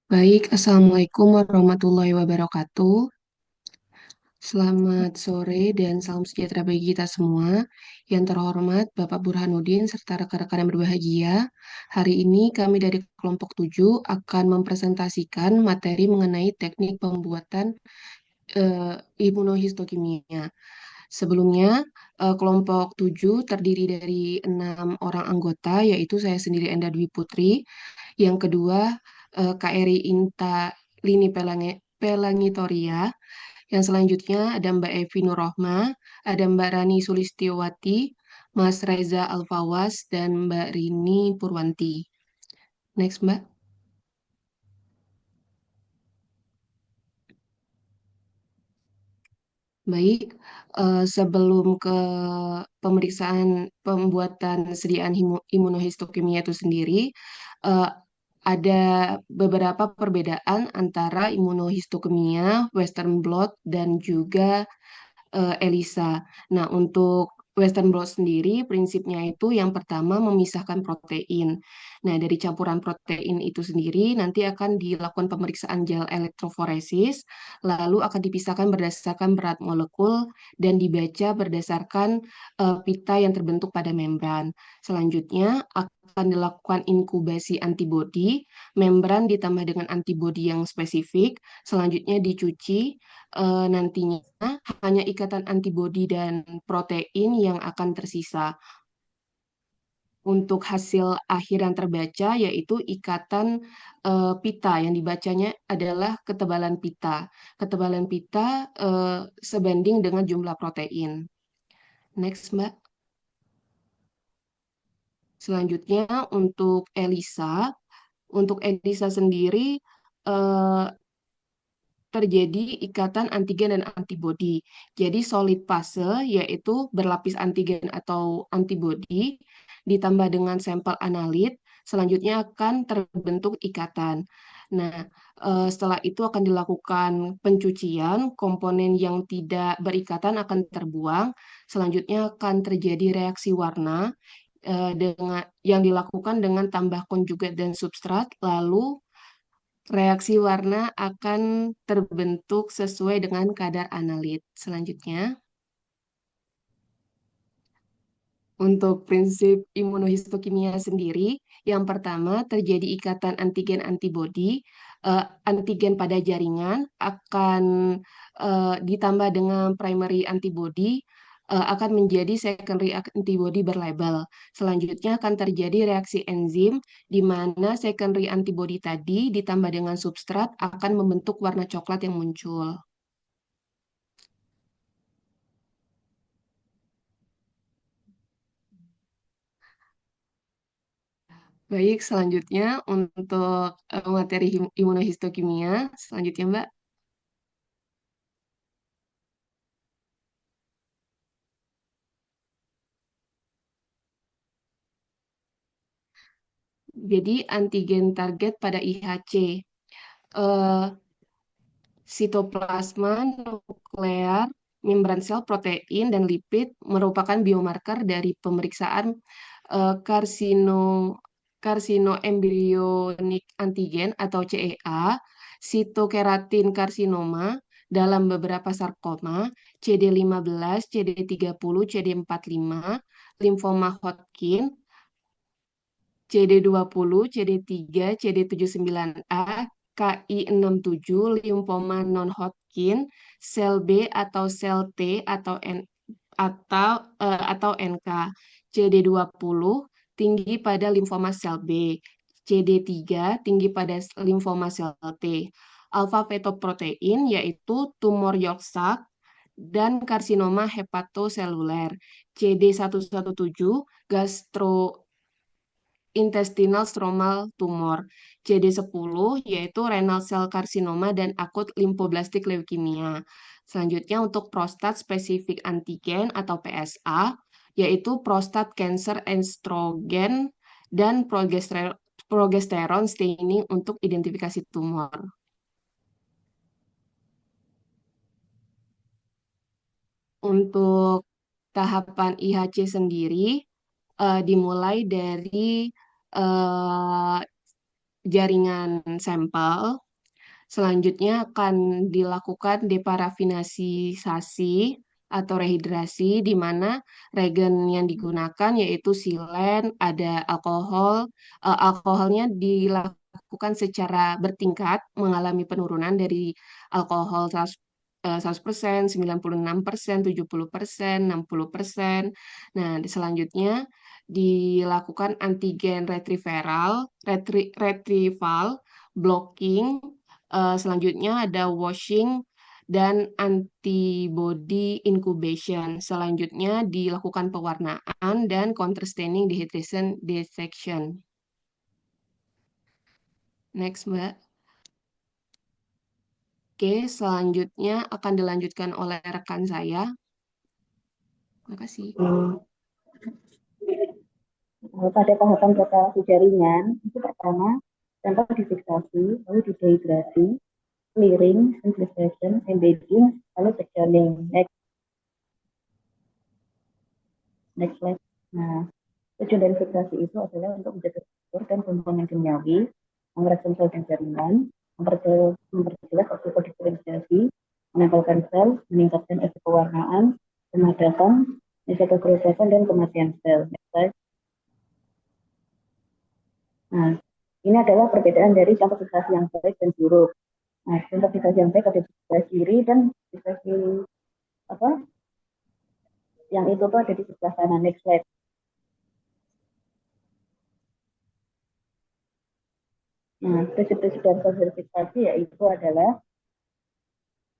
Baik, Assalamualaikum warahmatullahi wabarakatuh. Selamat sore dan salam sejahtera bagi kita semua. Yang terhormat Bapak Burhanuddin serta rekan-rekan yang berbahagia. Hari ini kami dari kelompok 7 akan mempresentasikan materi mengenai teknik pembuatan imunohistokimia. Sebelumnya, kelompok 7 terdiri dari 6 orang anggota, yaitu saya sendiri Enda Dwi Putri. Yang kedua, KRI Inta Lini Pelangitoria. Yang selanjutnya ada Mbak Evi Nurrohma, ada Mbak Rani Sulistiowati, Mas Reza Alfawas, dan Mbak Rini Purwanti. Next, Mbak. Baik, sebelum ke pemeriksaan pembuatan sediaan imunohistokimia itu sendiri, eh, ada beberapa perbedaan antara imunohistokimia, Western blot, dan juga ELISA. Nah, untuk Western blot sendiri, prinsipnya itu yang pertama memisahkan protein. Nah, dari campuran protein itu sendiri nanti akan dilakukan pemeriksaan gel elektroforesis, lalu akan dipisahkan berdasarkan berat molekul dan dibaca berdasarkan pita yang terbentuk pada membran. Selanjutnya akan dilakukan inkubasi antibodi, membran ditambah dengan antibodi yang spesifik, selanjutnya dicuci, nantinya hanya ikatan antibodi dan protein yang akan tersisa. Untuk hasil akhir yang terbaca yaitu ikatan pita yang dibacanya adalah ketebalan pita. Ketebalan pita sebanding dengan jumlah protein. Next, Mbak. Selanjutnya untuk ELISA sendiri eh, terjadi ikatan antigen dan antibodi. Jadi solid fase yaitu berlapis antigen atau antibodi ditambah dengan sampel analit, selanjutnya akan terbentuk ikatan. Nah, setelah itu akan dilakukan pencucian, komponen yang tidak berikatan akan terbuang, selanjutnya akan terjadi reaksi warna dengan yang dilakukan dengan tambah konjugat dan substrat, lalu reaksi warna akan terbentuk sesuai dengan kadar analit. Selanjutnya, untuk prinsip imunohistokimia sendiri, yang pertama terjadi ikatan antigen antibodi. Antigen pada jaringan akan ditambah dengan primary antibody akan menjadi secondary antibody berlabel. Selanjutnya akan terjadi reaksi enzim di mana secondary antibody tadi ditambah dengan substrat akan membentuk warna coklat yang muncul. Baik, selanjutnya untuk materi imunohistokimia, selanjutnya Mbak. Jadi antigen target pada IHC, eh, sitoplasma, nuklear, membran sel, protein, dan lipid merupakan biomarker dari pemeriksaan karsino karsinoembryonic antigen atau CEA, sitokeratin karsinoma dalam beberapa sarkoma, CD15, CD30, CD45, limfoma Hodgkin, CD20, CD3, CD79A, KI67, limfoma non-Hodgkin, sel B atau sel T atau NK, CD20 tinggi pada limfoma sel B, CD3 tinggi pada limfoma sel T. Alfa fetoprotein yaitu tumor York-Sac dan karsinoma hepatoseluler. CD117 gastrointestinal stromal tumor. CD10 yaitu renal cell carcinoma dan akut lymphoblastic leukemia. Selanjutnya untuk prostat spesifik antigen atau PSA yaitu prostat cancer estrogen dan progesteron staining untuk identifikasi tumor. Untuk tahapan IHC sendiri dimulai dari eh, jaringan sampel. Selanjutnya akan dilakukan deparafinasisasi atau rehidrasi, di mana regen yang digunakan yaitu silen, ada alkohol. Alkoholnya dilakukan secara bertingkat, mengalami penurunan dari alkohol 100%, 96%, 70%, 60%. Nah, selanjutnya dilakukan antigen retrieval, blocking. Selanjutnya ada washing dan antibody incubation. Selanjutnya dilakukan pewarnaan dan counterstaining dehydration detection. Next, Mbak. Oke, selanjutnya akan dilanjutkan oleh rekan saya. Terima kasih. Pada tahapan preparasi jaringan, itu pertama, sampel difiksasi, lalu didehidrasi, clearing, centrifugation, embedding, lalu sectioning. Next slide. Nah, tujuan dari fiksasi itu adalah untuk menjaga struktur dan komponen kimiawi, mengeratkan sel dan jaringan, memperjelas oksiko diferensiasi, menempelkan sel, meningkatkan efek pewarnaan, pemadakan, mesotokrosakan, dan kematian sel. Next slide. Nah, ini adalah perbedaan dari contoh fiksasi yang baik dan buruk. Nah, contoh fiksasi yang baik ada di sebelah kiri dan fiksasi apa? Yang itu tuh ada di sebelah kanan. Next slide. Nah, prinsip-prinsip dari proses fiksasi yaitu adalah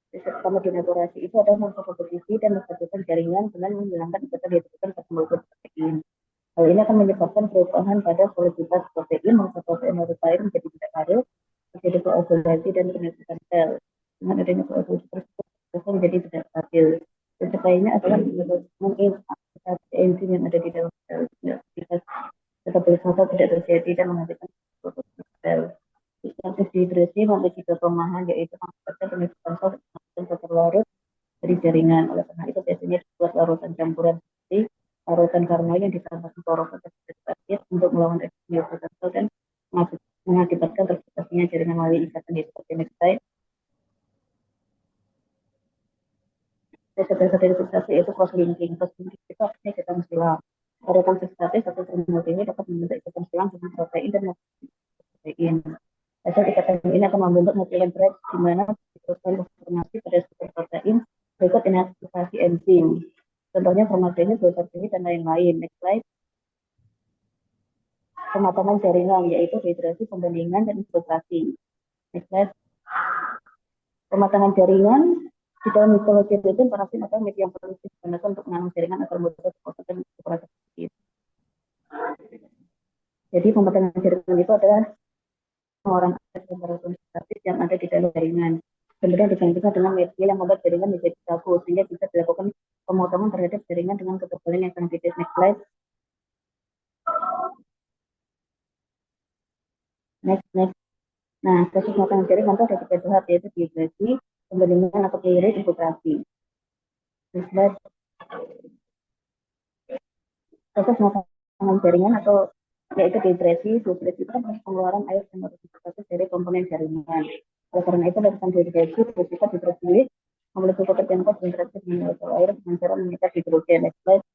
riset pertama denaturasi itu adalah mengkomposisi dan menstabilkan jaringan dengan menghilangkan ikatan dihidupkan pada molekul protein. Hal ini akan menyebabkan perubahan pada soliditas protein, mengubah protein larut air menjadi tidak larut, terjadi koagulasi dan penyusutan sel. Dengan adanya koagulasi tersebut, proses menjadi tidak stabil. Prinsip lainnya adalah mengaktifasi enzim yang ada di dalam sel. Stabilisator tidak terjadi dan menghasilkan protein sel. Substansi dehidrasi memiliki kelemahan yaitu mengakibatkan penyusutan sel dan terlarut dari jaringan. Oleh karena itu biasanya dibuat larutan campuran seperti larutan karma yang ditambahkan kloroform untuk melawan reaksi sel dan mengakibatkan terciptanya jaringan melalui ikatan di seperti next slide. Dasar dari fiksasi itu cross linking. Cross linking itu artinya kita mesilang. Larutan fixatif atau terminal ini dapat membentuk ikatan silang dengan protein dan protein. Hasil ikatan ini akan membentuk nuclear thread di mana proses informasi pada struktur protein berikut inaktivasi enzim. Contohnya formatenya ini dan lain-lain. Next slide. Pematangan jaringan yaitu dehidrasi, pembandingan, dan infiltrasi. Next slide. Pematangan jaringan di dalam mitologi rutin parasin atau media yang perlu digunakan untuk menanam jaringan agar mudah terproses dan operasi sedikit. Jadi pematangan jaringan itu adalah orang temperatur yang ada di dalam jaringan. Kemudian digantikan dengan media yang membuat jaringan menjadi kaku sehingga bisa dilakukan pemotongan terhadap jaringan dengan ketebalan yang sangat tipis. Next slide. Next. Nah, proses pematangan jaringan itu ada tiga tahap yaitu dehidrasi, pembandingan atau clearing, infiltrasi. Next slide. Proses pematangan jaringan atau yaitu dehidrasi itu kan pengeluaran air yang harus dari komponen jaringan. Oleh karena itu, lakukan dehidrasi bersifat hidrofilik, memiliki properti kuat berinteraksi dengan molekul air dengan cara mengikat hidrogen. Next slide.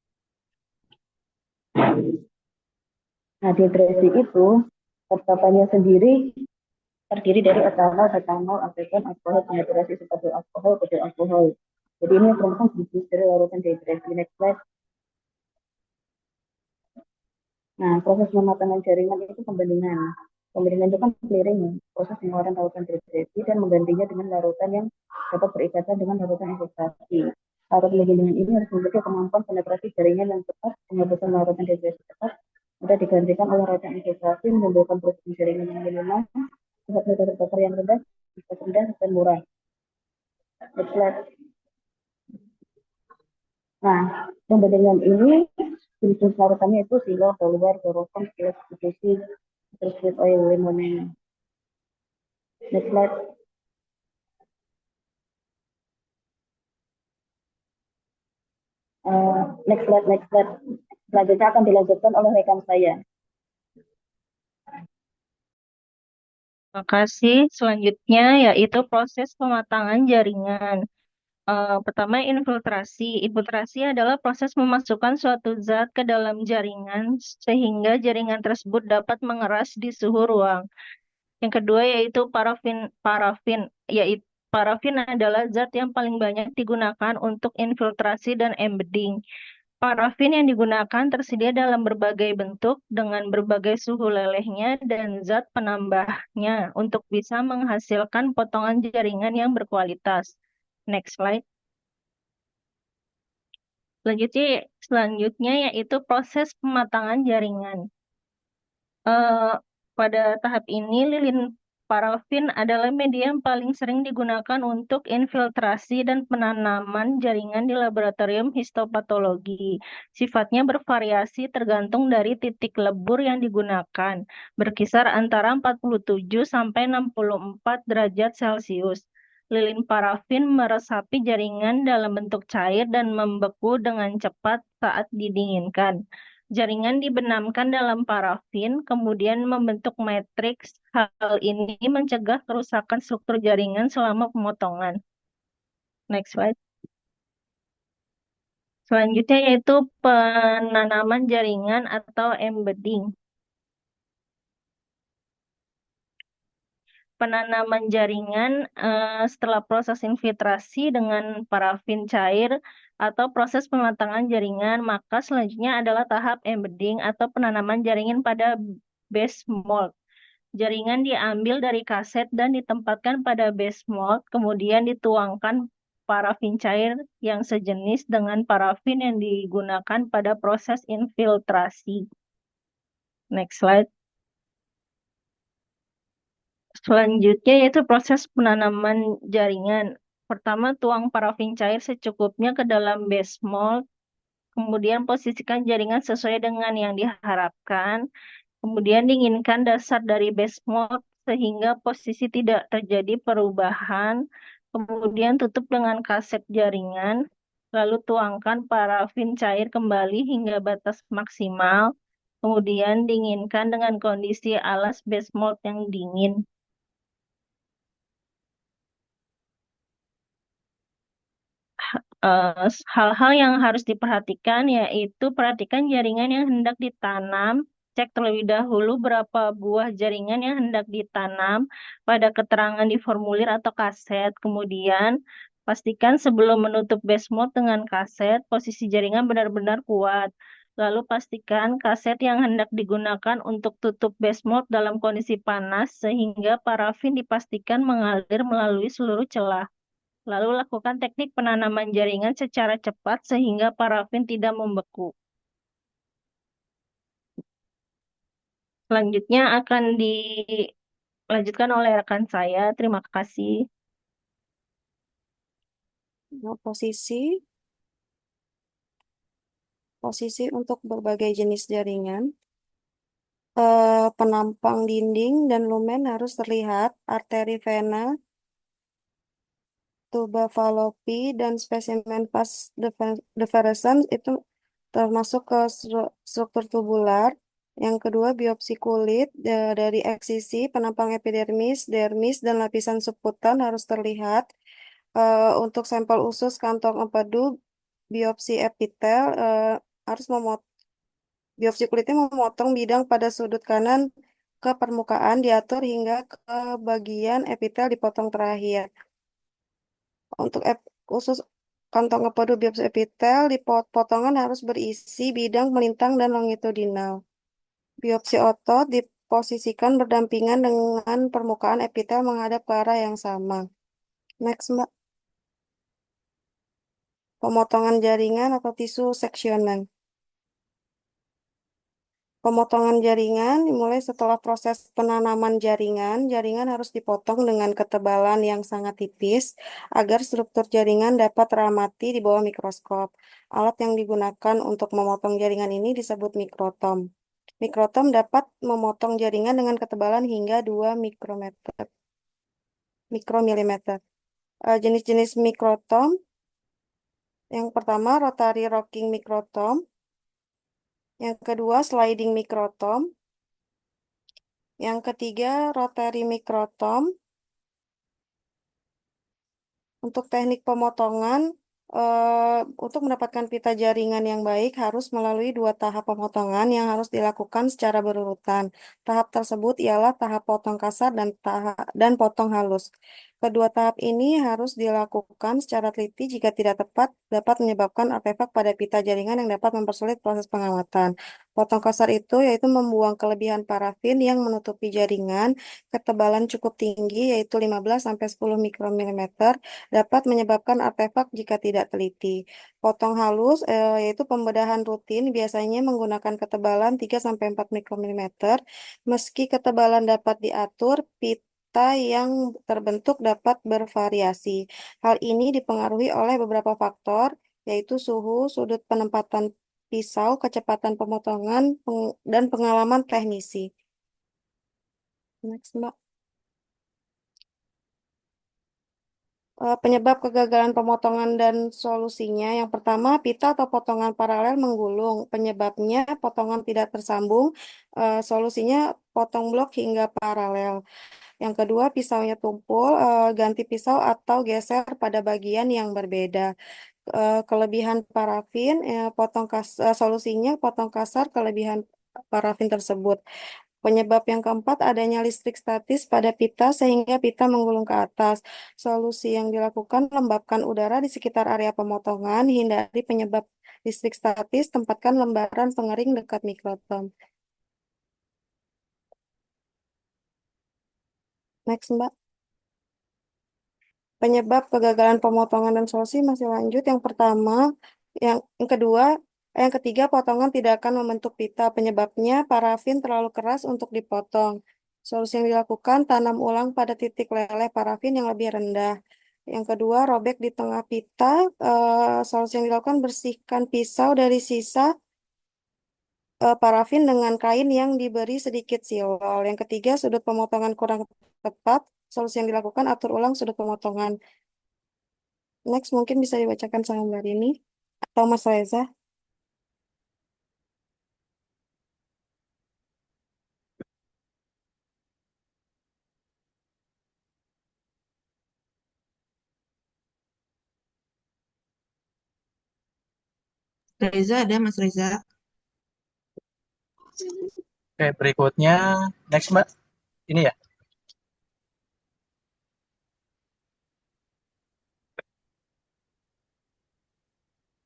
Nah, dehidrasi itu tercapainya sendiri terdiri dari etanol, metanol, alkohol, alkohol, denaturasi seperti alkohol, betul alkohol. Jadi ini merupakan jenis dari larutan dehidrasi. Next slide. Nah, proses pematangan jaringan itu pembandingan. Pembandingan itu kan clearing, proses pengeluaran larutan dehidrasi dan menggantinya dengan larutan yang dapat berikatan dengan larutan infiltrasi. Larutan pembandingan ini harus memiliki kemampuan penetrasi jaringan yang cepat, penghapusan larutan dehidrasi cepat, mudah digantikan oleh larutan infiltrasi, menimbulkan proses jaringan yang minimal, tingkat metode bakar yang rendah, tingkat rendah, dan murah. Next slide. Nah, pembandingan ini jenis larutannya itu silo, keluar, kloroform, substitusi, terus with oil, lemonade. Next slide. Next slide. Selanjutnya akan dilanjutkan oleh rekan saya. Makasih. Selanjutnya yaitu proses pematangan jaringan. Pertama, infiltrasi. Infiltrasi adalah proses memasukkan suatu zat ke dalam jaringan sehingga jaringan tersebut dapat mengeras di suhu ruang. Yang kedua yaitu parafin. Parafin adalah zat yang paling banyak digunakan untuk infiltrasi dan embedding. Parafin yang digunakan tersedia dalam berbagai bentuk dengan berbagai suhu lelehnya dan zat penambahnya untuk bisa menghasilkan potongan jaringan yang berkualitas. Next slide. Selanjutnya yaitu proses pematangan jaringan. Eh, Pada tahap ini, lilin parafin adalah media yang paling sering digunakan untuk infiltrasi dan penanaman jaringan di laboratorium histopatologi. Sifatnya bervariasi tergantung dari titik lebur yang digunakan, berkisar antara 47 sampai 64 derajat Celcius. Lilin parafin meresapi jaringan dalam bentuk cair dan membeku dengan cepat saat didinginkan. Jaringan dibenamkan dalam parafin, kemudian membentuk matriks. Hal ini mencegah kerusakan struktur jaringan selama pemotongan. Next slide. Selanjutnya yaitu penanaman jaringan atau embedding. Penanaman jaringan setelah proses infiltrasi dengan parafin cair atau proses pematangan jaringan, maka selanjutnya adalah tahap embedding atau penanaman jaringan pada base mold. Jaringan diambil dari kaset dan ditempatkan pada base mold, kemudian dituangkan parafin cair yang sejenis dengan parafin yang digunakan pada proses infiltrasi. Next slide. Selanjutnya yaitu proses penanaman jaringan. Pertama, tuang parafin cair secukupnya ke dalam base mold, kemudian posisikan jaringan sesuai dengan yang diharapkan. Kemudian dinginkan dasar dari base mode sehingga posisi tidak terjadi perubahan. Kemudian tutup dengan kaset jaringan. Lalu tuangkan parafin cair kembali hingga batas maksimal. Kemudian dinginkan dengan kondisi alas base mode yang dingin. Hal-hal yang harus diperhatikan yaitu perhatikan jaringan yang hendak ditanam, cek terlebih dahulu berapa buah jaringan yang hendak ditanam pada keterangan di formulir atau kaset. Kemudian pastikan sebelum menutup base mode dengan kaset, posisi jaringan benar-benar kuat. Lalu pastikan kaset yang hendak digunakan untuk tutup base mode dalam kondisi panas sehingga parafin dipastikan mengalir melalui seluruh celah. Lalu lakukan teknik penanaman jaringan secara cepat sehingga parafin tidak membeku. Selanjutnya akan dilanjutkan oleh rekan saya. Terima kasih. Nah, posisi untuk berbagai jenis jaringan, penampang dinding dan lumen harus terlihat, arteri vena, tuba fallopi, dan spesimen pas deferescens itu termasuk ke struktur tubular. Yang kedua, biopsi kulit dari eksisi, penampang epidermis, dermis, dan lapisan subkutan harus terlihat. Untuk sampel usus kantong empedu, biopsi epitel harus biopsi kulitnya memotong bidang pada sudut kanan ke permukaan, diatur hingga ke bagian epitel dipotong terakhir. Untuk usus kantong empedu biopsi epitel, potongan harus berisi bidang melintang dan longitudinal. Biopsi otot diposisikan berdampingan dengan permukaan epitel menghadap ke arah yang sama. Next, Mbak. Pemotongan jaringan atau tisu seksionan. Pemotongan jaringan dimulai setelah proses penanaman jaringan. Jaringan harus dipotong dengan ketebalan yang sangat tipis agar struktur jaringan dapat teramati di bawah mikroskop. Alat yang digunakan untuk memotong jaringan ini disebut mikrotom. Mikrotom dapat memotong jaringan dengan ketebalan hingga 2 mikromilimeter. Jenis-jenis mikrotom, yang pertama rotary rocking mikrotom, yang kedua sliding mikrotom, Yang ketiga, rotary microtome. Untuk teknik pemotongan, untuk mendapatkan pita jaringan yang baik harus melalui dua tahap pemotongan yang harus dilakukan secara berurutan. Tahap tersebut ialah tahap potong kasar dan potong halus. Kedua tahap ini harus dilakukan secara teliti. Jika tidak tepat, dapat menyebabkan artefak pada pita jaringan yang dapat mempersulit proses pengamatan. Potong kasar itu yaitu membuang kelebihan parafin yang menutupi jaringan ketebalan cukup tinggi yaitu 15-10 mikromilimeter dapat menyebabkan artefak jika tidak teliti. Potong halus yaitu pembedahan rutin biasanya menggunakan ketebalan 3-4 mikromilimeter. Meski ketebalan dapat diatur, pita yang terbentuk dapat bervariasi. Hal ini dipengaruhi oleh beberapa faktor, yaitu suhu, sudut penempatan pisau, kecepatan pemotongan, dan pengalaman teknisi. Next, Mbak. Penyebab kegagalan pemotongan dan solusinya. Yang pertama, pita atau potongan paralel menggulung. Penyebabnya potongan tidak tersambung. Solusinya potong blok hingga paralel. Yang kedua, pisaunya tumpul, ganti pisau atau geser pada bagian yang berbeda. Kelebihan parafin, solusinya potong kasar kelebihan parafin tersebut. Penyebab yang keempat, adanya listrik statis pada pita sehingga pita menggulung ke atas. Solusi yang dilakukan, lembabkan udara di sekitar area pemotongan, hindari penyebab listrik statis, tempatkan lembaran pengering dekat mikrotom. Next, Mbak. Penyebab kegagalan pemotongan dan solusi masih lanjut. Yang pertama, yang kedua, yang ketiga, potongan tidak akan membentuk pita. Penyebabnya parafin terlalu keras untuk dipotong. Solusi yang dilakukan, tanam ulang pada titik leleh parafin yang lebih rendah. Yang kedua, robek di tengah pita. Solusi yang dilakukan, bersihkan pisau dari sisa parafin dengan kain yang diberi sedikit silol. Yang ketiga, sudut pemotongan kurang tepat. Solusi yang dilakukan, atur ulang sudut pemotongan. Next, mungkin bisa dibacakan sama Mbak Rini atau Mas Reza. Reza ada Mas Reza. Oke, berikutnya next Mbak. Ini ya.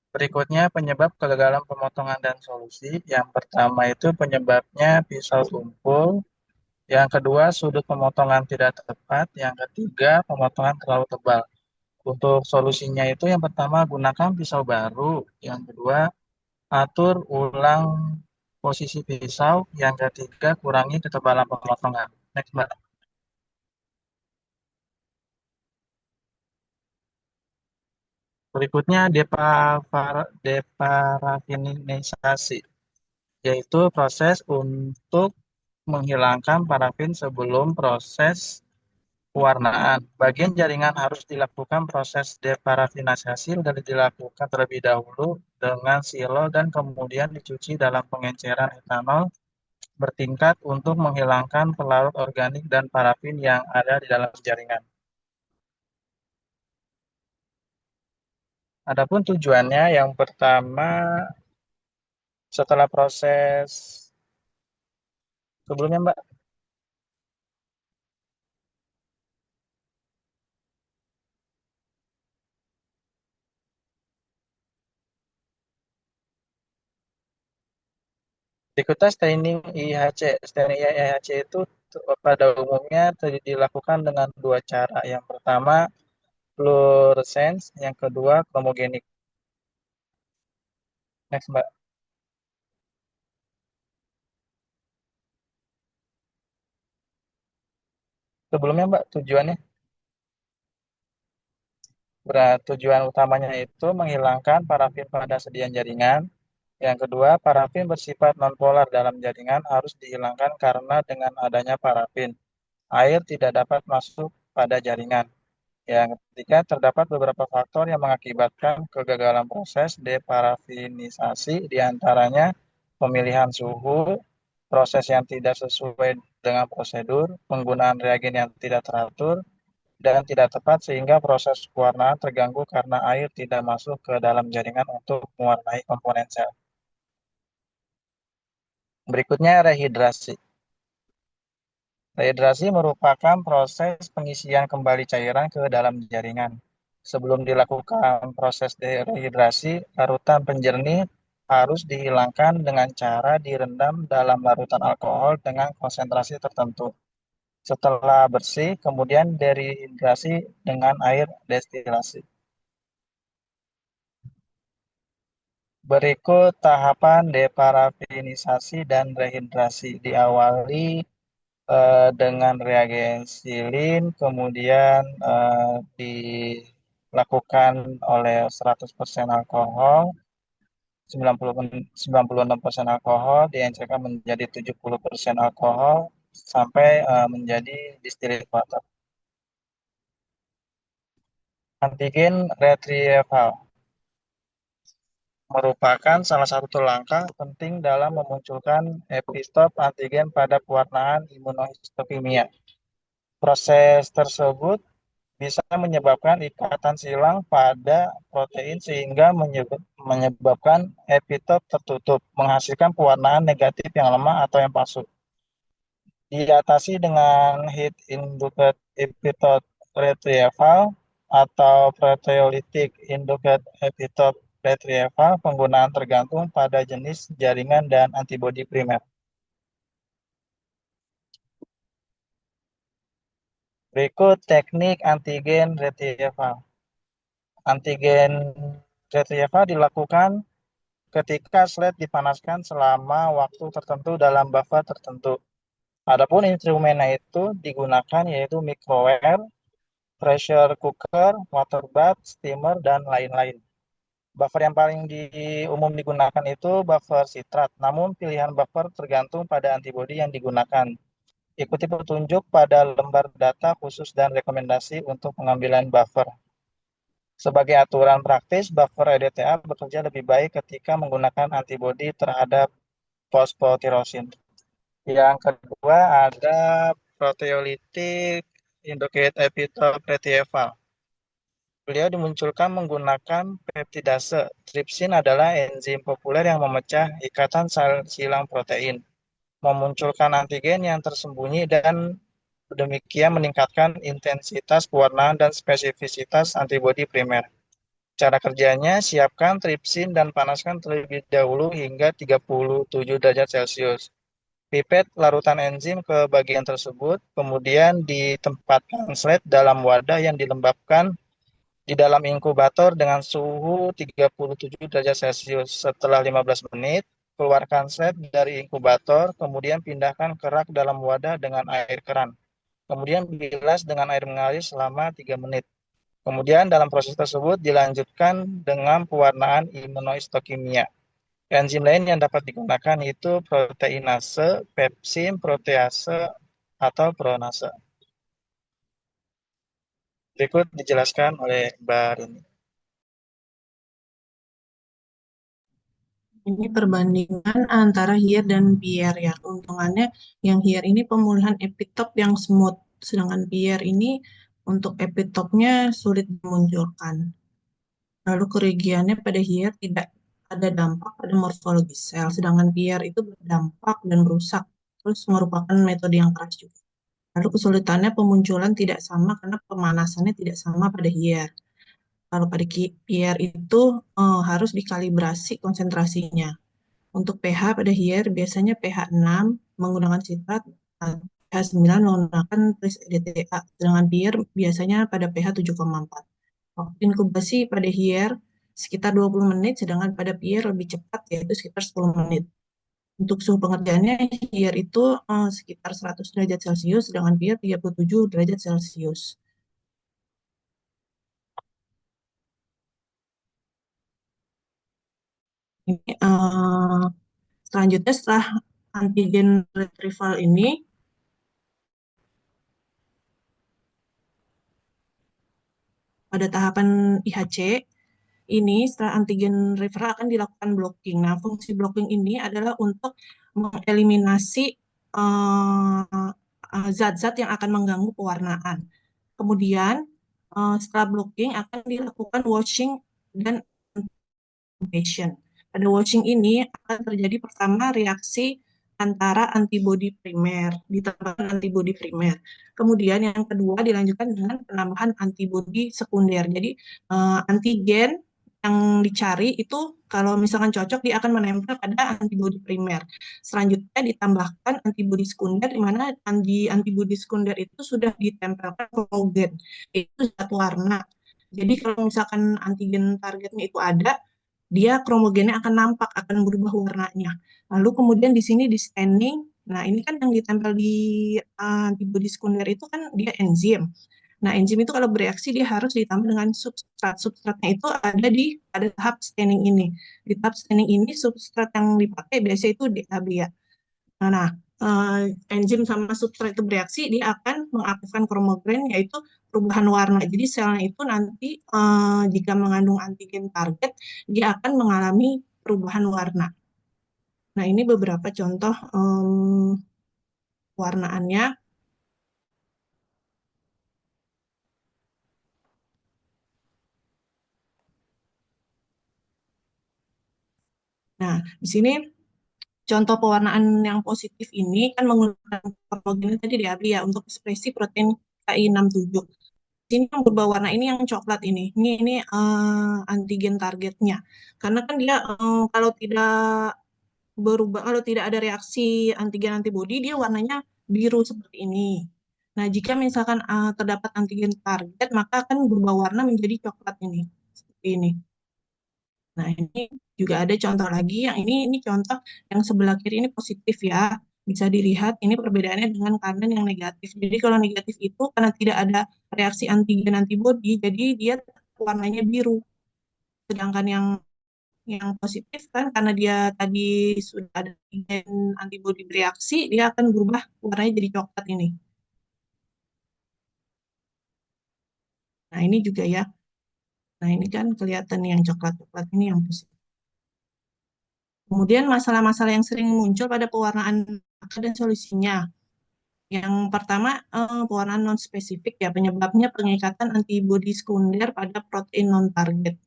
Berikutnya penyebab kegagalan pemotongan dan solusi. Yang pertama itu penyebabnya pisau tumpul. Yang kedua sudut pemotongan tidak tepat. Yang ketiga pemotongan terlalu tebal. Untuk solusinya itu yang pertama gunakan pisau baru. Yang kedua atur ulang posisi pisau. Yang ketiga kurangi ketebalan pemotongan. Next Mbak. Berikutnya deparafinisasi, yaitu proses untuk menghilangkan parafin sebelum proses pewarnaan. Bagian jaringan harus dilakukan proses deparafinisasi dan dilakukan terlebih dahulu dengan silo dan kemudian dicuci dalam pengenceran etanol bertingkat untuk menghilangkan pelarut organik dan parafin yang ada di dalam jaringan. Adapun tujuannya yang pertama setelah proses sebelumnya Mbak, ikutan staining IHC. Staining IHC itu pada umumnya dilakukan dengan dua cara. Yang pertama fluorescence, yang kedua chromogenik. Next Mbak. Sebelumnya Mbak, tujuannya tujuan utamanya itu menghilangkan parafin pada sedian jaringan. Yang kedua, parafin bersifat nonpolar dalam jaringan harus dihilangkan karena dengan adanya parafin, air tidak dapat masuk pada jaringan. Yang ketiga, terdapat beberapa faktor yang mengakibatkan kegagalan proses deparafinisasi, diantaranya pemilihan suhu, proses yang tidak sesuai dengan prosedur, penggunaan reagen yang tidak teratur, dan tidak tepat sehingga proses pewarnaan terganggu karena air tidak masuk ke dalam jaringan untuk mewarnai komponen sel. Berikutnya rehidrasi. Rehidrasi merupakan proses pengisian kembali cairan ke dalam jaringan. Sebelum dilakukan proses rehidrasi, larutan penjernih harus dihilangkan dengan cara direndam dalam larutan alkohol dengan konsentrasi tertentu. Setelah bersih, kemudian derehidrasi dengan air destilasi. Berikut tahapan deparafinisasi dan rehidrasi. Diawali dengan reagen silin, kemudian dilakukan oleh 100% alkohol, 96% alkohol, diencerkan menjadi 70% alkohol, sampai menjadi distilled water. Antigen retrieval merupakan salah satu langkah penting dalam memunculkan epitop antigen pada pewarnaan imunohistokimia. Proses tersebut bisa menyebabkan ikatan silang pada protein sehingga menyebabkan epitop tertutup, menghasilkan pewarnaan negatif yang lemah atau yang palsu. Diatasi dengan heat-induced epitope retrieval atau proteolytic induced epitope retrieval, penggunaan tergantung pada jenis jaringan dan antibodi primer. Berikut teknik antigen retrieval. Antigen retrieval dilakukan ketika slide dipanaskan selama waktu tertentu dalam buffer tertentu. Adapun instrumennya itu digunakan yaitu microwave, pressure cooker, water bath, steamer, dan lain-lain. Buffer yang paling umum digunakan itu buffer sitrat, namun pilihan buffer tergantung pada antibodi yang digunakan. Ikuti petunjuk pada lembar data khusus dan rekomendasi untuk pengambilan buffer. Sebagai aturan praktis, buffer EDTA bekerja lebih baik ketika menggunakan antibodi terhadap fosfotirosin. Yang kedua ada proteolytic induced epitope retrieval. Beliau dimunculkan menggunakan peptidase. Tripsin adalah enzim populer yang memecah ikatan silang protein, memunculkan antigen yang tersembunyi dan demikian meningkatkan intensitas pewarnaan dan spesifisitas antibodi primer. Cara kerjanya, siapkan tripsin dan panaskan terlebih dahulu hingga 37 derajat Celcius. Pipet larutan enzim ke bagian tersebut, kemudian ditempatkan slide dalam wadah yang dilembabkan di dalam inkubator dengan suhu 37 derajat Celcius. Setelah 15 menit, keluarkan slide dari inkubator, kemudian pindahkan kerak dalam wadah dengan air keran. Kemudian bilas dengan air mengalir selama 3 menit. Kemudian dalam proses tersebut dilanjutkan dengan pewarnaan imunohistokimia. Enzim lain yang dapat digunakan itu proteinase, pepsin, protease, atau pronase. Berikut dijelaskan oleh Mbak Rini. Ini perbandingan antara Here dan Pierre ya. Keuntungannya yang Here ini pemulihan epitop yang smooth, sedangkan Pierre ini untuk epitopnya sulit dimunculkan. Lalu kerugiannya pada Here tidak ada dampak pada morfologi sel, sedangkan Pierre itu berdampak dan merusak. Terus merupakan metode yang keras juga. Lalu kesulitannya pemunculan tidak sama karena pemanasannya tidak sama pada Here. Kalau pada Pierre itu harus dikalibrasi konsentrasinya. Untuk pH pada Here biasanya pH 6 menggunakan sitrat, pH 9 menggunakan tris EDTA, sedangkan Pierre biasanya pada pH 7,4. Waktu inkubasi pada Here sekitar 20 menit, sedangkan pada Pierre lebih cepat yaitu sekitar 10 menit. Untuk suhu pengerjaannya Here itu sekitar 100 derajat Celcius, sedangkan Pierre 37 derajat Celcius. Ini selanjutnya setelah antigen retrieval ini pada tahapan IHC ini setelah antigen retrieval akan dilakukan blocking. Nah, fungsi blocking ini adalah untuk mengeliminasi zat-zat yang akan mengganggu pewarnaan. Kemudian setelah blocking akan dilakukan washing dan activation. Pada washing ini akan terjadi pertama reaksi antara antibodi primer, ditambahkan antibodi primer. Kemudian yang kedua dilanjutkan dengan penambahan antibodi sekunder. Jadi antigen yang dicari itu kalau misalkan cocok dia akan menempel pada antibodi primer. Selanjutnya ditambahkan antibodi sekunder di mana antibodi sekunder itu sudah ditempelkan kromogen, itu zat warna. Jadi kalau misalkan antigen targetnya itu ada, dia kromogennya akan nampak, akan berubah warnanya. Lalu kemudian di sini di staining, nah ini kan yang ditempel di antibodi sekunder itu kan dia enzim. Nah, enzim itu kalau bereaksi dia harus ditambah dengan substrat. Substratnya itu ada di pada tahap staining ini. Di tahap staining ini substrat yang dipakai biasanya itu DAB ya. Nah, enzim sama substrat itu bereaksi, dia akan mengaktifkan kromogen, yaitu perubahan warna. Jadi selnya itu nanti jika mengandung antigen target, dia akan mengalami perubahan warna. Nah, ini beberapa contoh warnaannya. Nah, di sini contoh pewarnaan yang positif ini kan menggunakan kromogen tadi DAB ya untuk ekspresi protein Ki67. Ini yang berubah warna ini yang coklat ini. Ini antigen targetnya. Karena kan dia kalau tidak berubah, kalau tidak ada reaksi antigen antibodi, dia warnanya biru seperti ini. Nah, jika misalkan terdapat antigen target, maka akan berubah warna menjadi coklat ini, seperti ini. Nah, ini juga ada contoh lagi. Yang ini contoh yang sebelah kiri ini positif ya. Bisa dilihat ini perbedaannya dengan kanan yang negatif. Jadi kalau negatif itu karena tidak ada reaksi antigen antibodi, jadi dia warnanya biru. Sedangkan yang positif kan karena dia tadi sudah ada antigen antibodi bereaksi, dia akan berubah warnanya jadi coklat ini. Nah, ini juga ya. Nah, ini kan kelihatan yang coklat-coklat ini yang positif. Kemudian masalah-masalah yang sering muncul pada pewarnaan dan solusinya. Yang pertama, pewarnaan non-spesifik ya, penyebabnya pengikatan antibodi sekunder pada protein non-target.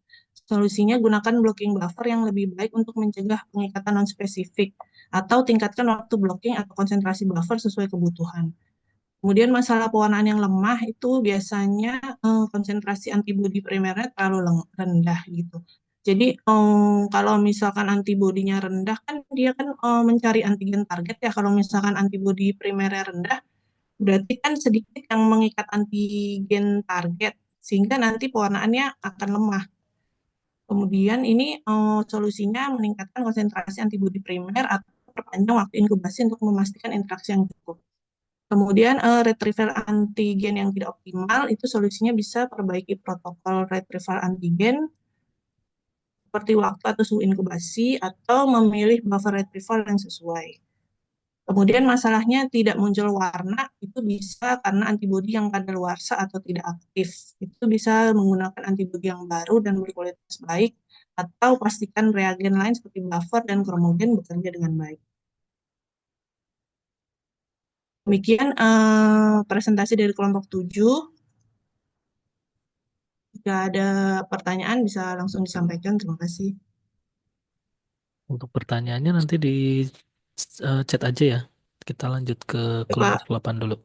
Solusinya gunakan blocking buffer yang lebih baik untuk mencegah pengikatan non-spesifik, atau tingkatkan waktu blocking atau konsentrasi buffer sesuai kebutuhan. Kemudian masalah pewarnaan yang lemah itu biasanya konsentrasi antibodi primernya terlalu rendah gitu. Jadi kalau misalkan antibodinya rendah kan dia kan mencari antigen target ya. Kalau misalkan antibodi primernya rendah berarti kan sedikit yang mengikat antigen target sehingga nanti pewarnaannya akan lemah. Kemudian ini solusinya meningkatkan konsentrasi antibodi primer atau perpanjang waktu inkubasi untuk memastikan interaksi yang cukup. Kemudian retrieval antigen yang tidak optimal itu solusinya bisa perbaiki protokol retrieval antigen seperti waktu atau suhu inkubasi atau memilih buffer retrieval yang sesuai. Kemudian masalahnya tidak muncul warna itu bisa karena antibodi yang kadaluarsa atau tidak aktif. Itu bisa menggunakan antibodi yang baru dan berkualitas baik atau pastikan reagen lain seperti buffer dan kromogen bekerja dengan baik. Demikian presentasi dari kelompok 7. Jika ada pertanyaan bisa langsung disampaikan. Terima kasih. Untuk pertanyaannya nanti di chat aja ya. Kita lanjut ke Pak. kelompok 8 dulu.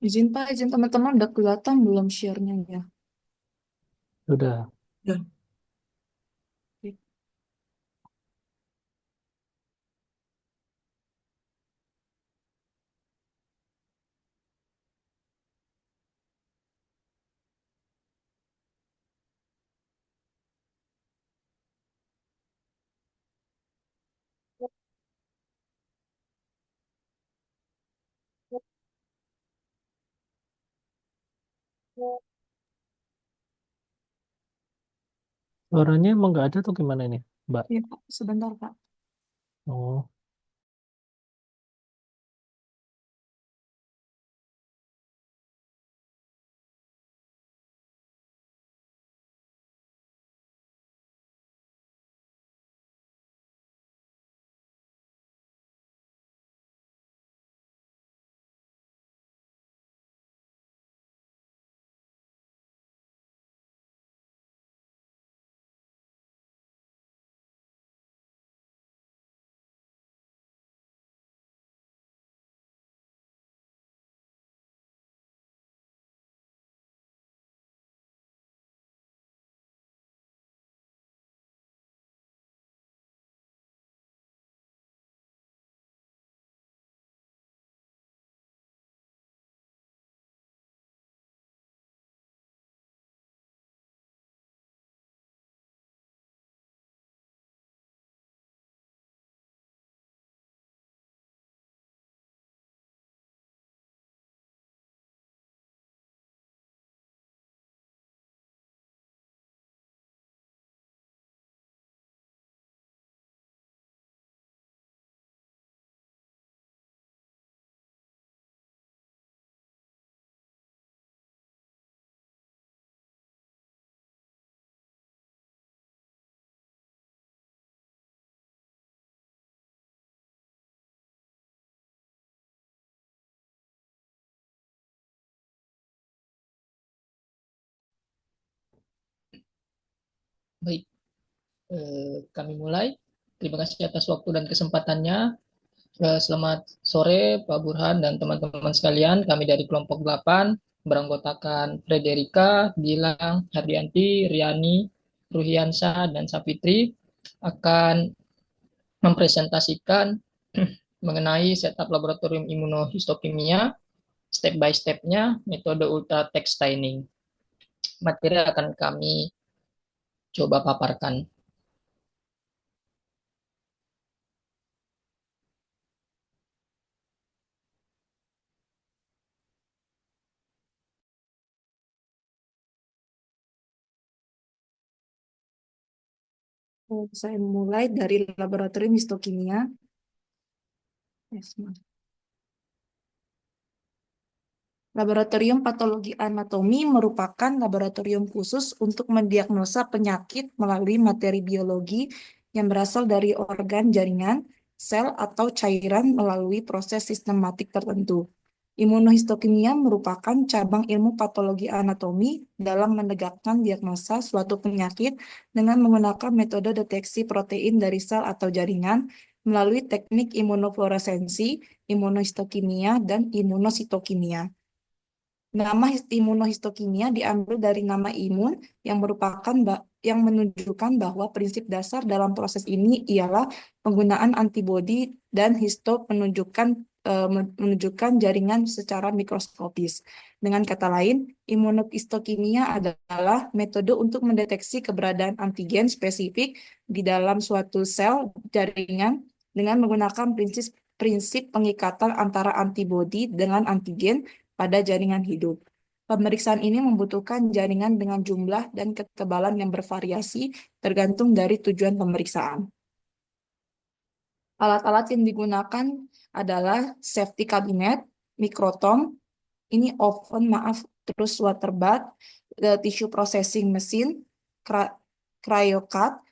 Izin Pak, izin teman-teman udah kelihatan belum share-nya ya? Sudah. Ya. Oke. Suaranya emang nggak ada tuh gimana ini, Mbak? Iya Pak, sebentar Pak. Oh, Baik, kami mulai. Terima kasih atas waktu dan kesempatannya. Selamat sore Pak Burhan dan teman-teman sekalian. Kami dari kelompok 8 beranggotakan Frederika, Gilang, Hardianti, Riani, Ruhiansa, dan Sapitri akan mempresentasikan mengenai setup laboratorium imunohistokimia, step by step-nya, metode ultratext staining. Materi akan kami coba paparkan. Saya mulai dari laboratorium histokimia. Yes, maaf. Laboratorium patologi anatomi merupakan laboratorium khusus untuk mendiagnosa penyakit melalui materi biologi yang berasal dari organ jaringan, sel, atau cairan melalui proses sistematik tertentu. Imunohistokimia merupakan cabang ilmu patologi anatomi dalam menegakkan diagnosa suatu penyakit dengan menggunakan metode deteksi protein dari sel atau jaringan melalui teknik imunofluoresensi, imunohistokimia, dan imunositokimia. Nama imunohistokimia diambil dari nama imun yang menunjukkan bahwa prinsip dasar dalam proses ini ialah penggunaan antibodi dan menunjukkan jaringan secara mikroskopis. Dengan kata lain, imunohistokimia adalah metode untuk mendeteksi keberadaan antigen spesifik di dalam suatu sel jaringan dengan menggunakan prinsip pengikatan antara antibodi dengan antigen pada jaringan hidup. Pemeriksaan ini membutuhkan jaringan dengan jumlah dan ketebalan yang bervariasi tergantung dari tujuan pemeriksaan. Alat-alat yang digunakan adalah safety cabinet, mikrotom, ini oven, terus water bath, tissue processing mesin, cryocard,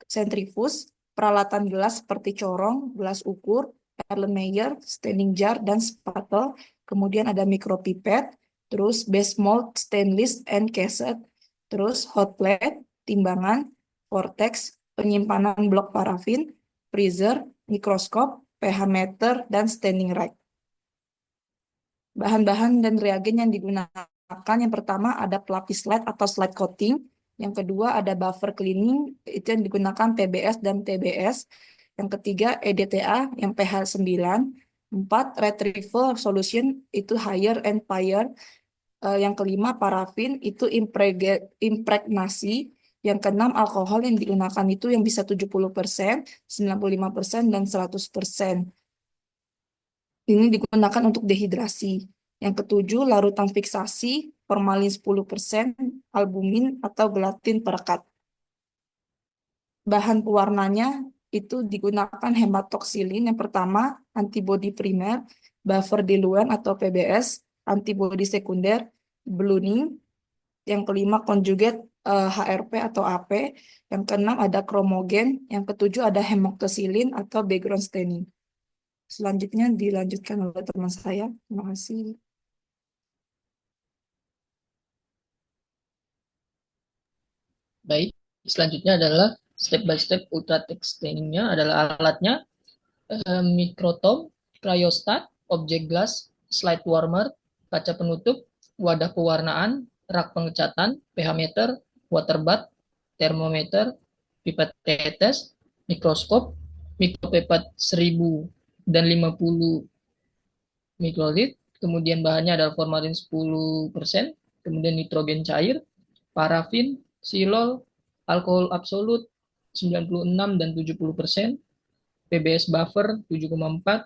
sentrifuge, peralatan gelas seperti corong, gelas ukur, Erlenmeyer, standing jar, dan spattle. Kemudian ada micropipet, terus base mold, stainless and cassette, terus hot plate, timbangan, vortex, penyimpanan blok parafin, freezer, mikroskop, pH meter, dan standing rack. Bahan-bahan dan reagen yang digunakan yang pertama ada pelapis slide atau slide coating. Yang kedua ada buffer cleaning, itu yang digunakan PBS dan TBS. Yang ketiga EDTA yang pH 9. 4 retrieval solution itu higher and fire. Yang kelima parafin itu impregnasi. Yang keenam alkohol yang digunakan itu yang bisa 70%, 95%, dan 100%. Ini digunakan untuk dehidrasi. Yang ketujuh, larutan fiksasi, formalin 10%, albumin atau gelatin perekat. Bahan pewarnanya itu digunakan hematoksilin yang pertama, antibodi primer, buffer diluent atau PBS, antibodi sekunder, ballooning, yang kelima conjugate HRP atau AP, yang keenam ada kromogen, yang ketujuh ada hemoktosilin atau background staining. Selanjutnya dilanjutkan oleh teman saya. Terima kasih. Baik, selanjutnya adalah step by step ultratext staining-nya adalah alatnya, mikrotom, cryostat, objek glass, slide warmer, kaca penutup, wadah pewarnaan, rak pengecatan, pH meter, water bath, termometer, pipet tetes, mikroskop, mikropipet 1000 dan 50 mikrolit, kemudian bahannya adalah formalin 10%, kemudian nitrogen cair, parafin, silol, alkohol absolut 96 dan 70%, PBS buffer 7,4,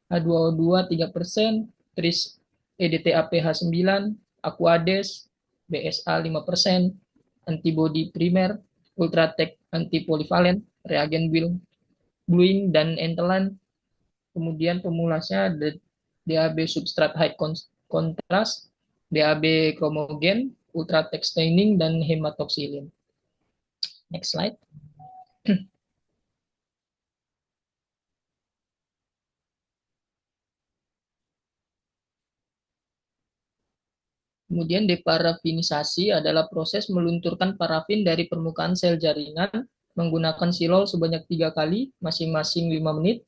H2O2 3%, tris EDTA pH 9, Aquades, BSA 5%, antibody primer, Ultratech antipolivalent, reagen Bluing dan Entelan. Kemudian pemulasnya DAB substrat high contrast, DAB kromogen, Ultratech staining, dan hematoxylin. Next slide. Kemudian deparafinisasi adalah proses melunturkan parafin dari permukaan sel jaringan menggunakan silol sebanyak 3 kali, masing-masing 5 menit.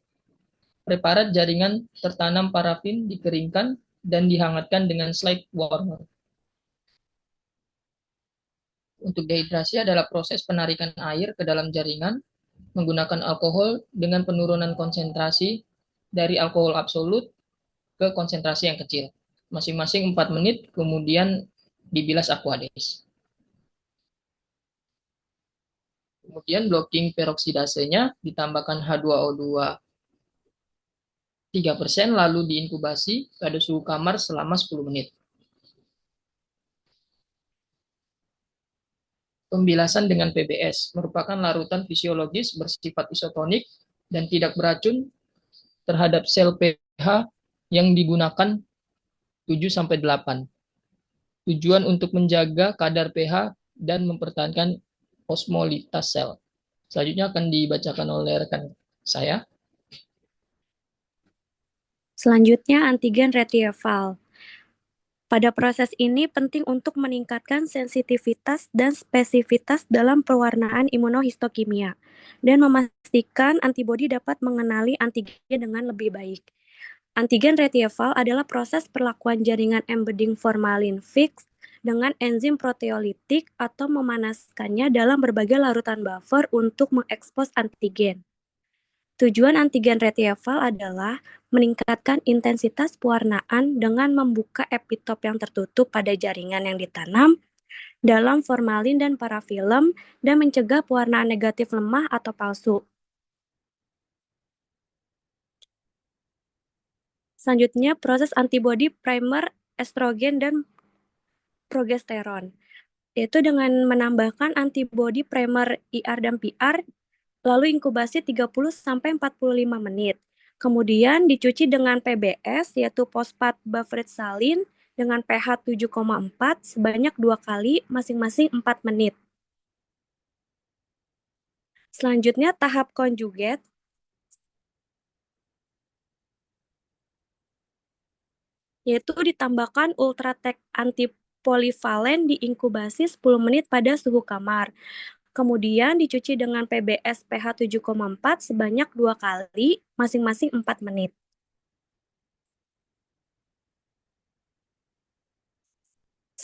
Preparat jaringan tertanam parafin dikeringkan dan dihangatkan dengan slide warmer. Untuk dehidrasi adalah proses penarikan air ke dalam jaringan menggunakan alkohol dengan penurunan konsentrasi dari alkohol absolut ke konsentrasi yang kecil. Masing-masing 4 menit, kemudian dibilas Aquades. Kemudian blocking peroksidasenya ditambahkan H2O2 3%, lalu diinkubasi pada suhu kamar selama 10 menit. Pembilasan dengan PBS merupakan larutan fisiologis bersifat isotonik dan tidak beracun terhadap sel pH yang digunakan 7-8. Tujuan untuk menjaga kadar pH dan mempertahankan osmolitas sel. Selanjutnya akan dibacakan oleh rekan saya. Selanjutnya antigen retrieval. Pada proses ini penting untuk meningkatkan sensitivitas dan spesifitas dalam pewarnaan imunohistokimia dan memastikan antibodi dapat mengenali antigen dengan lebih baik. Antigen retrieval adalah proses perlakuan jaringan embedding formalin fix dengan enzim proteolitik atau memanaskannya dalam berbagai larutan buffer untuk mengekspos antigen. Tujuan antigen retrieval adalah meningkatkan intensitas pewarnaan dengan membuka epitop yang tertutup pada jaringan yang ditanam dalam formalin dan parafilm dan mencegah pewarnaan negatif lemah atau palsu. Selanjutnya, proses antibody primer estrogen dan progesteron, yaitu dengan menambahkan antibody primer IR dan PR lalu inkubasi 30-45 menit. Kemudian dicuci dengan PBS, yaitu fosfat buffered salin, dengan pH 7,4 sebanyak 2 kali, masing-masing 4 menit. Selanjutnya tahap conjugate, yaitu ditambahkan Ultratech antipolivalent diinkubasi 10 menit pada suhu kamar. Kemudian dicuci dengan PBS pH 7,4 sebanyak 2 kali, masing-masing 4 menit.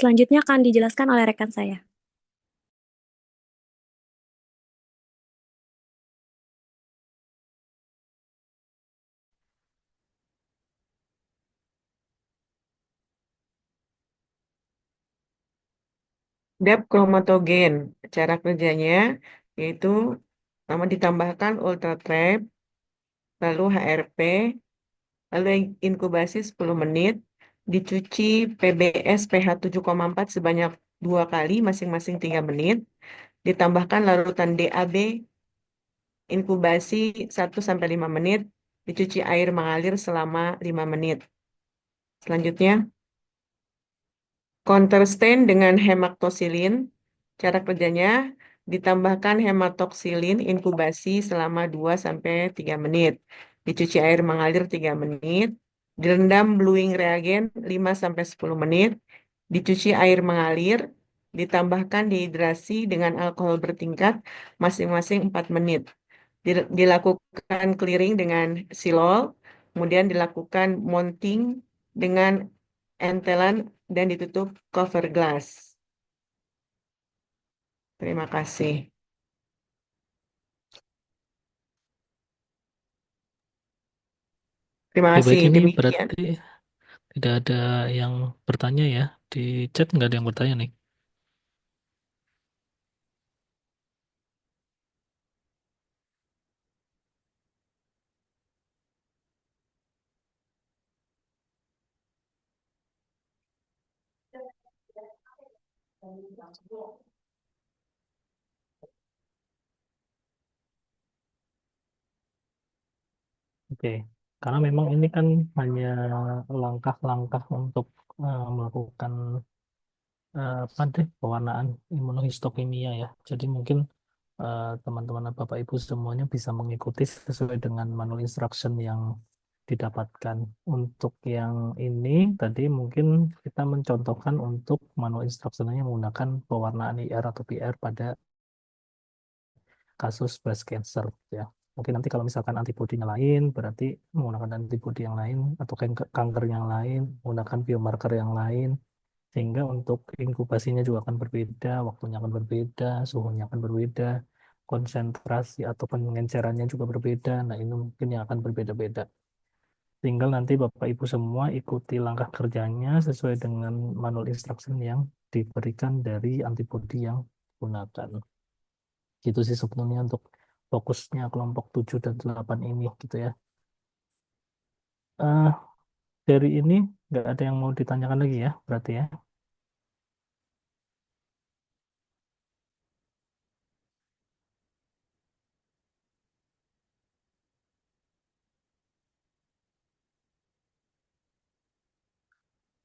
Selanjutnya akan dijelaskan oleh rekan saya. Dep kromatogen, cara kerjanya yaitu pertama ditambahkan ultratrap, lalu HRP, lalu inkubasi 10 menit, dicuci PBS pH 7,4 sebanyak 2 kali masing-masing 3 menit, ditambahkan larutan DAB, inkubasi 1-5 menit, dicuci air mengalir selama 5 menit. Selanjutnya, counter stain dengan hematoksilin. Cara kerjanya ditambahkan hematoksilin inkubasi selama 2-3 menit. Dicuci air mengalir 3 menit. Direndam bluing reagen 5-10 menit. Dicuci air mengalir. Ditambahkan dehidrasi dengan alkohol bertingkat masing-masing 4 menit. Dilakukan clearing dengan silol. Kemudian dilakukan mounting dengan entelan dan ditutup cover glass. Terima kasih. Terima Oke, kasih. baik ini Demikian. berarti tidak ada yang bertanya ya. Di chat nggak ada yang bertanya nih. Oke, karena memang ini kan hanya langkah-langkah untuk melakukan apa deh pewarnaan imunohistokimia ya. Jadi mungkin teman-teman Bapak Ibu semuanya bisa mengikuti sesuai dengan manual instruction yang didapatkan. Untuk yang ini tadi mungkin kita mencontohkan untuk manual instructionnya menggunakan pewarnaan IR atau PR pada kasus breast cancer ya. Mungkin nanti kalau misalkan antibodinya lain, berarti menggunakan antibodi yang lain atau kanker yang lain, menggunakan biomarker yang lain, sehingga untuk inkubasinya juga akan berbeda, waktunya akan berbeda, suhunya akan berbeda, konsentrasi atau pengencerannya juga berbeda. Nah, ini mungkin yang akan berbeda-beda. Tinggal nanti Bapak Ibu semua ikuti langkah kerjanya sesuai dengan manual instruction yang diberikan dari antibodi yang digunakan. Gitu sih sebetulnya untuk fokusnya kelompok 7 dan 8 ini gitu ya. Eh dari ini nggak ada yang mau ditanyakan lagi ya, berarti ya.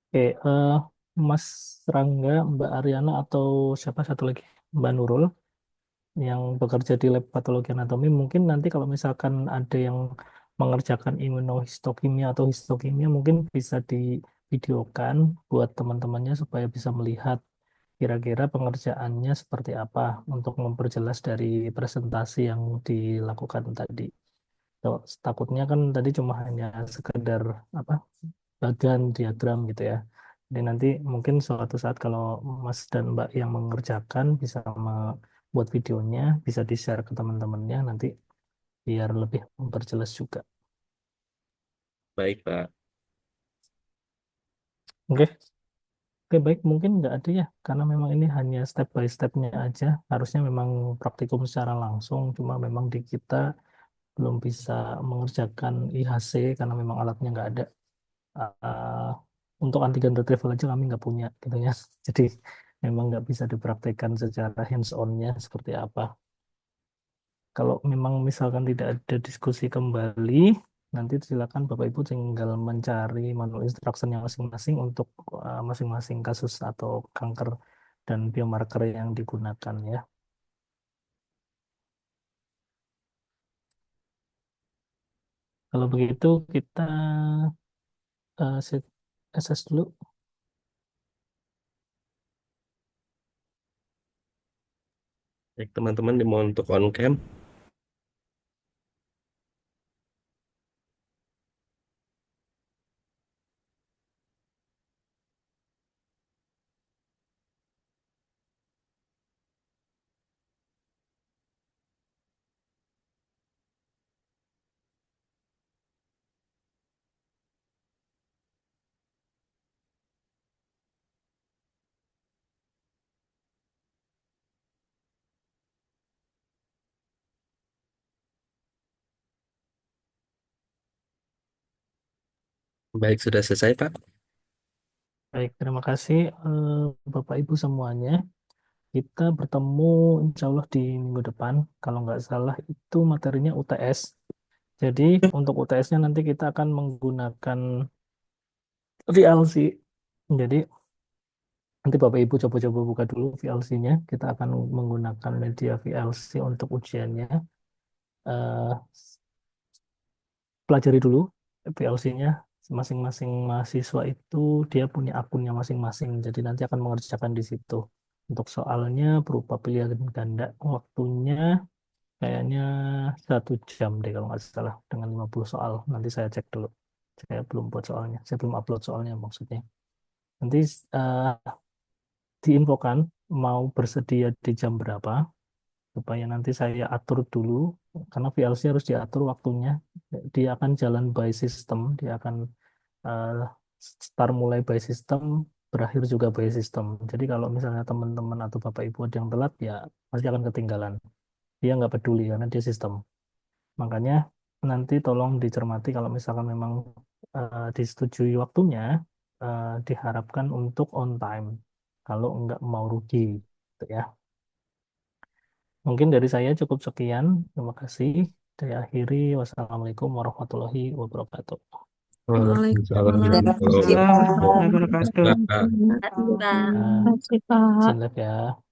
Oke, Mas Rangga, Mbak Ariana, atau siapa satu lagi, Mbak Nurul, yang bekerja di lab patologi anatomi, mungkin nanti kalau misalkan ada yang mengerjakan imunohistokimia atau histokimia, mungkin bisa divideokan buat teman-temannya supaya bisa melihat kira-kira pengerjaannya seperti apa untuk memperjelas dari presentasi yang dilakukan tadi. Takutnya kan tadi cuma hanya sekedar apa bagan diagram gitu ya. Jadi nanti mungkin suatu saat kalau Mas dan Mbak yang mengerjakan bisa membuat videonya, bisa di-share ke teman-temannya nanti biar lebih memperjelas juga. Baik, Pak. Oke, oke baik mungkin nggak ada ya, karena memang ini hanya step by stepnya aja. Harusnya memang praktikum secara langsung, cuma memang di kita belum bisa mengerjakan IHC karena memang alatnya nggak ada. Uh, untuk antigen retrieval aja kami nggak punya gitu ya. Jadi memang nggak bisa dipraktekkan secara hands-on-nya seperti apa. Kalau memang misalkan tidak ada diskusi kembali, nanti silakan Bapak Ibu tinggal mencari manual instruction-nya masing-masing untuk masing-masing kasus atau kanker dan biomarker yang digunakan ya. Kalau begitu kita assess dulu. Baik, teman-teman dimohon untuk on cam. Baik, sudah selesai, Pak. Baik, terima kasih Bapak Ibu semuanya. Kita bertemu insya Allah di minggu depan. Kalau nggak salah itu materinya UTS. Jadi untuk UTS-nya nanti kita akan menggunakan VLC. Jadi nanti Bapak Ibu coba-coba buka dulu VLC-nya. Kita akan menggunakan media VLC untuk ujiannya. Eh, pelajari dulu VLC-nya. Masing-masing mahasiswa itu dia punya akunnya masing-masing. Jadi nanti akan mengerjakan di situ. Untuk soalnya berupa pilihan ganda. Waktunya kayaknya 1 jam deh kalau nggak salah dengan 50 soal. Nanti saya cek dulu. Saya belum buat soalnya. Saya belum upload soalnya maksudnya. Nanti diinfokan mau bersedia di jam berapa supaya nanti saya atur dulu karena VLC harus diatur waktunya. Dia akan jalan by system. Dia akan eh, start mulai by system, berakhir juga by system. Jadi kalau misalnya teman-teman atau Bapak Ibu ada yang telat ya pasti akan ketinggalan. Dia nggak peduli karena dia sistem. Makanya nanti tolong dicermati kalau misalkan memang disetujui waktunya, diharapkan untuk on time. Kalau nggak mau rugi, gitu ya. Mungkin dari saya cukup sekian. Terima kasih. Saya akhiri. Wassalamualaikum warahmatullahi wabarakatuh. Waalaikumsalam Waalaikumsalam warahmatullahi wabarakatuh. warahmatullahi wabarakatuh. Terima kasih, Pak. Nah, Terima kasih, Pak. izin live ya.